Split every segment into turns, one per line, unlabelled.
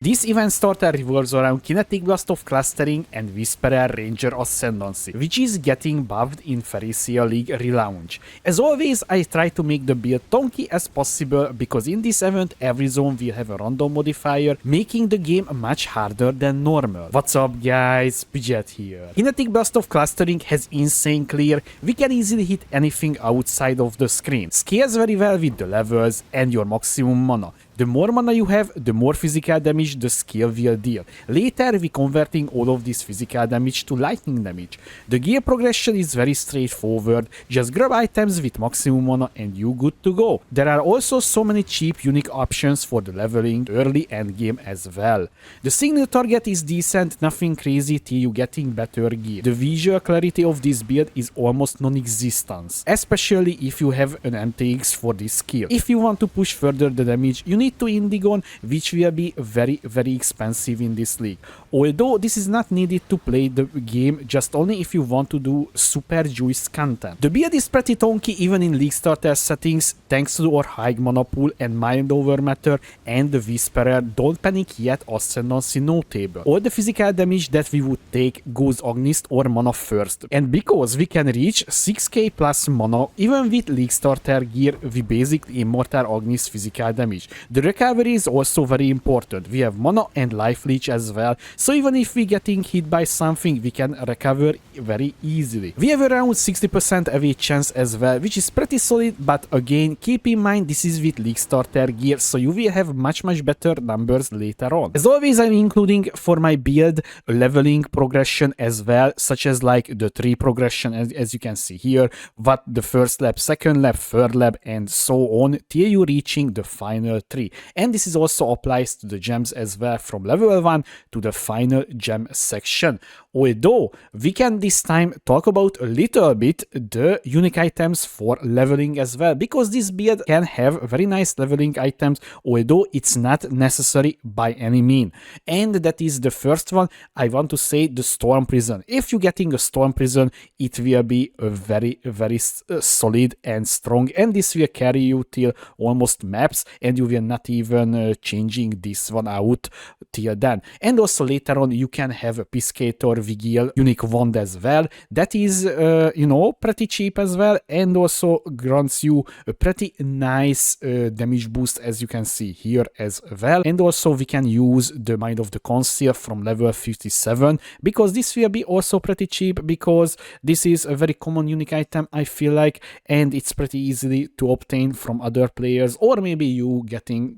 This event starter revolves around Kinetic Blast of Clustering and Whisperer Ranger Ascendancy, which is getting buffed in Phrecia League relaunch. As always, I try to make the build Tonky as possible because in this event every zone will have a random modifier, making the game much harder than normal. What's up guys, Pidget here. Kinetic Blast of Clustering has insane clear, we can easily hit anything outside of the screen. Scales very well with the levels and your maximum mana. The more mana you have, the more physical damage the skill will deal. Later, we converting all of this physical damage to lightning damage. The gear progression is very straightforward, just grab items with maximum mana and you good to go. There are also so many cheap unique options for the leveling early end game as well. The single target is decent, nothing crazy till you getting better gear. The visual clarity of this build is almost non-existent, especially if you have an MTX for this skill. If you want to push further the damage, you need to Indigon, which will be very expensive in this league. Although this is not needed to play the game, just only if you want to do super juice content. The build is pretty tonky even in league starter settings, thanks to our high mana pool and mind over matter and the Whisperer don't panic yet Ascendancy notable. All the physical damage that we would take goes Agnist or mana first. And because we can reach 6k plus mana, even with league starter gear, we basically immortal Agnist physical damage. The recovery is also very important. We have mana and life leech as well, so even if we getting hit by something, we can recover very easily. We have around 60% away chance as well, which is pretty solid, but again, keep in mind this is with league starter gear, so you will have much better numbers later on. As always, I'm including for my build a leveling progression as well, such as like the tree progression as you can see here, what the first lap, second lap, third lap, and so on till you reaching the final tree. And this is also applies to the gems as well, from level 1 to the final gem section. Although we can this time talk about a little bit the unique items for leveling as well, because this build can have very nice leveling items, although it's not necessary by any mean. And that is the first one, I want to say the Storm Prison. If you're getting a Storm Prison, it will be a very solid and strong, and this will carry you till almost maps, and you will not even changing this one out till then. And also later on you can have a Piscator Vigil unique wand as well, that is you know, pretty cheap as well, and also grants you a pretty nice damage boost as you can see here as well. And also we can use the Mind of the Conceal from level 57, because this will be also pretty cheap, because this is a very common unique item I feel like, and it's pretty easily to obtain from other players, or maybe you getting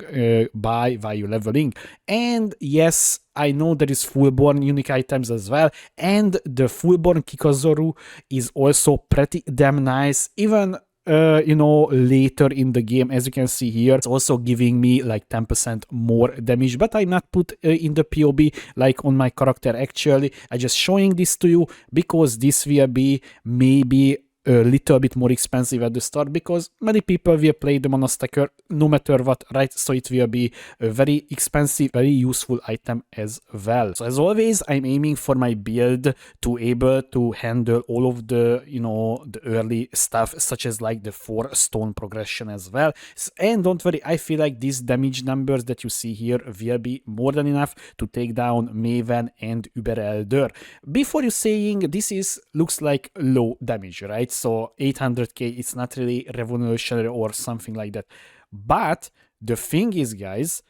by while you leveling. And yes, I know there is fullborn unique items as well, and the fullborn Kikazoru is also pretty damn nice, even you know, later in the game. As you can see here, it's also giving me like 10% more damage, but I not put in the POB like on my character. Actually, I just showing this to you because this will be maybe a little bit more expensive at the start, because many people will play the Mana Stacker no matter what, right? So it will be a very expensive, very useful item as well. So as always, I'm aiming for my build to able to handle all of the, you know, the early stuff, such as like the 4 stone progression as well. And don't worry, I feel like these damage numbers that you see here will be more than enough to take down Maven and Uber Elder. Before you saying this is looks like low damage, right? So 800k, it's not really revolutionary or something like that. But the thing is, guys,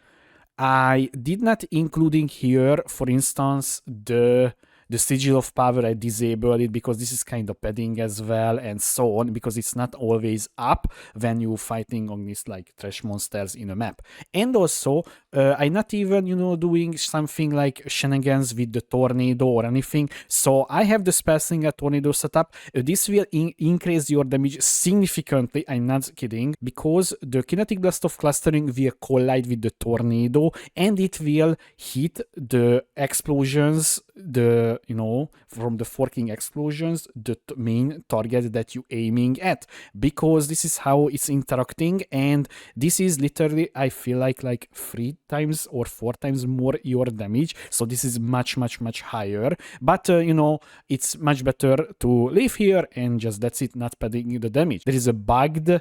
I did not including here, for instance, the Sigil of Power. I disabled it because this is kind of padding as well, and so on, because it's not always up when you're fighting on these like trash monsters in a map. And also I'm not even, you know, doing something like shenanigans with the tornado or anything. So I have the spell slinger tornado setup. This will increase your damage significantly, I'm not kidding, because the Kinetic Blast of Clustering will collide with the tornado, and it will hit the explosions, the, you know, from the forking explosions, the main target that you aiming at, because this is how it's interacting. And this is literally, I feel like 3 times or 4 times more your damage, so this is much higher. But you know, it's much better to live here and just that's it, not padding the damage. There is a bugged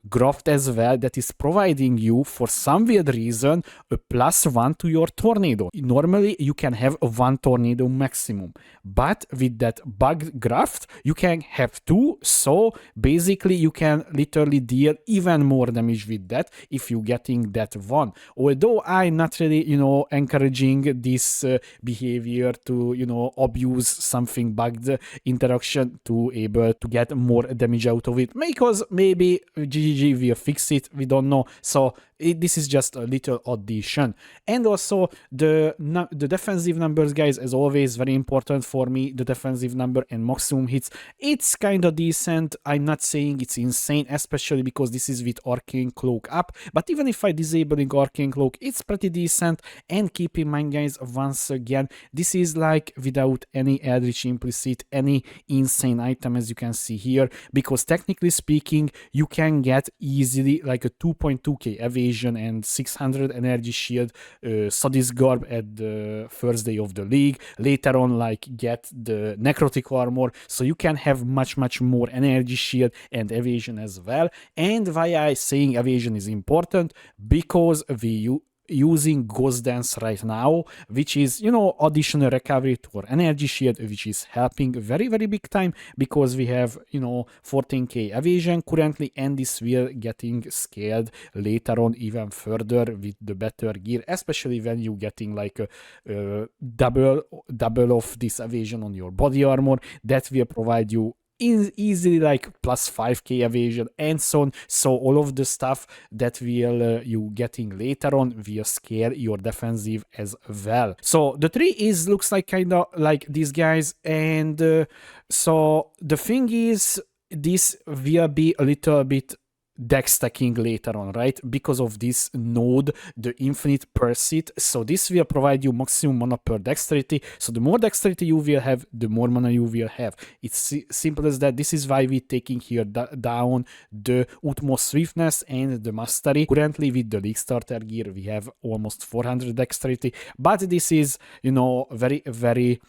graft as well that is providing you, for some weird reason, a +1 to your tornado. Normally you can have a 1 tornado maximum, but with that bugged graft you can have 2, so basically you can literally deal even more damage with that if you're getting that 1. Although I'm not really, encouraging this behavior to, abuse something bugged interaction to able to get more damage out of it, because maybe GGG will fix it, we don't know. So this is just a little addition. And also the defensive numbers, guys, as always, very important for me. The defensive number and maximum hits, it's kind of decent. I'm not saying it's insane, especially because this is with Arcane Cloak up, but even if I disabling Arcane Cloak, it's pretty decent. And keep in mind, guys, once again, this is like without any Eldritch implicit, any insane item, as you can see here, because technically speaking you can get easily like a 2.2k evasion and 600 energy shield Sadist Garb at the first day of the league. Later on, like, get the necrotic armor, so you can have much more energy shield and evasion as well. And why I saying evasion is important, because we using Ghost Dance right now, which is, additional recovery to our energy shield, which is helping very big time, because we have, 14k evasion currently, and this will getting scaled later on even further with the better gear, especially when you getting like a double of this evasion on your body armor. That will provide you easily like +5k evasion and so on. So all of the stuff that will you getting later on will scale your defensive as well. So the tree is looks like kind of like these guys, and so the thing is, this will be a little bit deck stacking later on, right? Because of this node, the infinite pursuit. So this will provide you maximum mana per dexterity. So the more dexterity you will have, the more mana you will have. It's simple as that. This is why we're taking here down the utmost swiftness and the mastery. Currently with the league starter gear we have almost 400 dexterity, but this is, very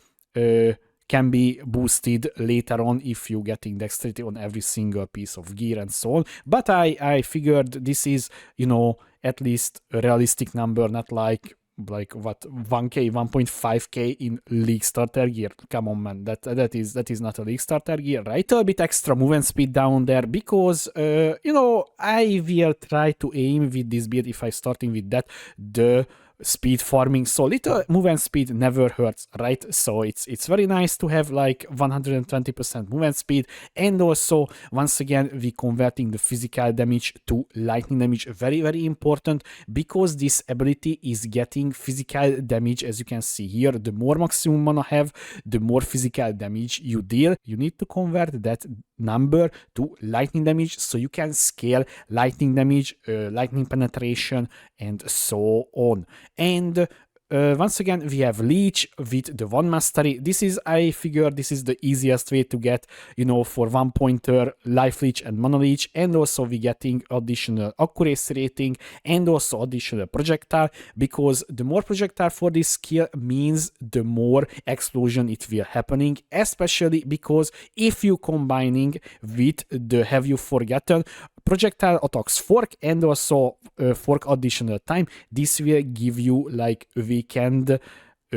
can be boosted later on if you're getting dexterity on every single piece of gear and so on. But I figured this is, at least a realistic number, not like what 1k 1.5k in league starter gear. Come on, man, that is not a league starter gear, right? A bit extra movement speed down there, because I will try to aim with this build, if I starting with that, the speed farming. So little movement speed never hurts, right? So it's very nice to have like 120% movement speed. And also, once again, we converting the physical damage to lightning damage. Very important, because this ability is getting physical damage. As you can see here, the more maximum mana have, the more physical damage you deal. You need to convert that number to lightning damage, so you can scale lightning damage, lightning penetration, and so on. And once again, we have Leech with the 1 mastery. This is, I figure, this is the easiest way to get, for 1 pointer life leech and mana leech. And also we getting additional accuracy rating and also additional projectile, because the more projectile for this skill means the more explosion it will happening, especially because if you combining with the Have You Forgotten projectile attacks fork and also fork additional time, this will give you like weekend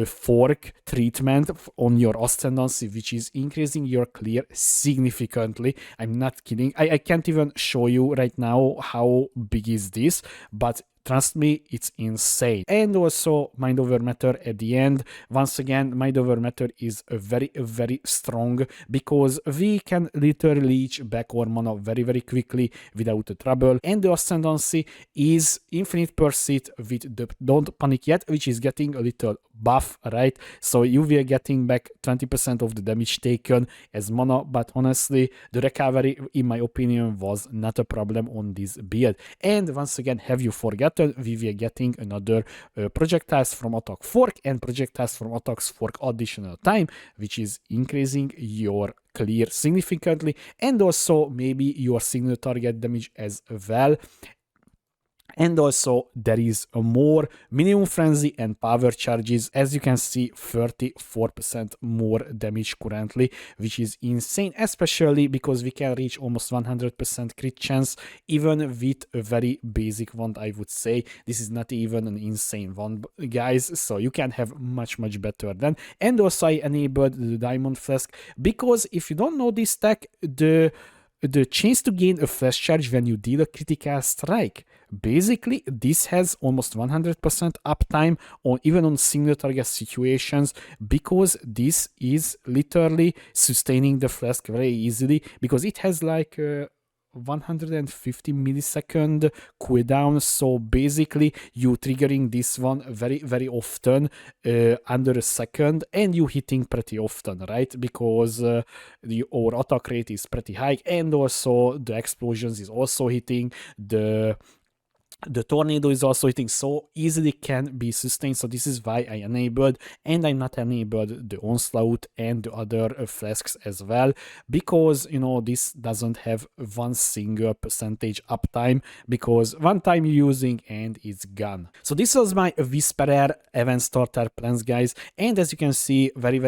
fork treatment on your Ascendancy, which is increasing your clear significantly. I'm not kidding. I can't even show you right now how big is this, but trust me, it's insane. And also Mind Over Matter at the end. Once again, Mind Over Matter is very strong, because we can literally leech back our mana very quickly without trouble. And the Ascendancy is Infinite Pursuit with the Don't Panic Yet, which is getting a little buff, right? So you will getting back 20% of the damage taken as mana, but honestly, the recovery, in my opinion, was not a problem on this build. And once again, Have You Forgotten, we were getting another projectiles from attack fork and projectiles from attacks fork additional time, which is increasing your clear significantly, and also maybe your single target damage as well. And also there is a more minimum frenzy and power charges. As you can see, 34% more damage currently, which is insane, especially because we can reach almost 100% crit chance even with a very basic wand. I would say this is not even an insane wand, guys, so you can have much better than. And also I enabled the diamond flask because if you don't know this tech, the chance to gain a flash charge when you deal a critical strike. Basically, this has almost 100% uptime on even on single target situations, because this is literally sustaining the flask very easily, because it has like 150 millisecond cooldown. So basically you triggering this one very often, under a second, and you hitting pretty often, right? Because our attack rate is pretty high, and also the explosions is also hitting, the tornado is also hitting, so easily can be sustained. So this is why I enabled, and I not enabled the onslaught and the other flasks as well, because this doesn't have one single percentage uptime, because one time you're using and it's gone. So this was my Whisperer event starter plans, guys, and as you can see, very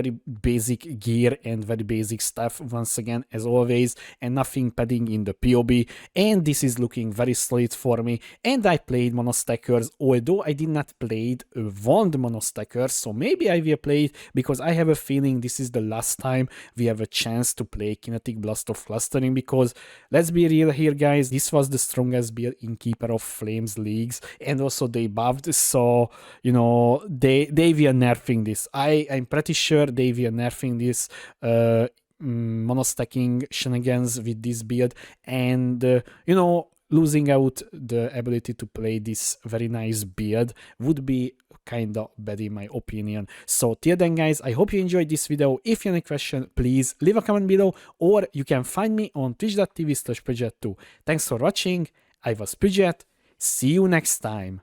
basic gear and very basic stuff once again, as always, and nothing padding in the PoE, and this is looking very solid for me. And I played monostackers, although I did not play wand monostackers, so maybe I will play it, because I have a feeling this is the last time we have a chance to play Kinetic Blast of Clustering, because let's be real here, guys, this was the strongest build in Keeper of Flames leagues, and also they buffed, so they were nerfing this. I'm pretty sure they were nerfing this monostacking shenanigans with this build, and losing out the ability to play this very nice build would be kind of bad in my opinion. So till then, guys, I hope you enjoyed this video. If you have any question, please leave a comment below, or you can find me on twitch.tv/Pridget2. Thanks for watching. I was Pridget. See you next time.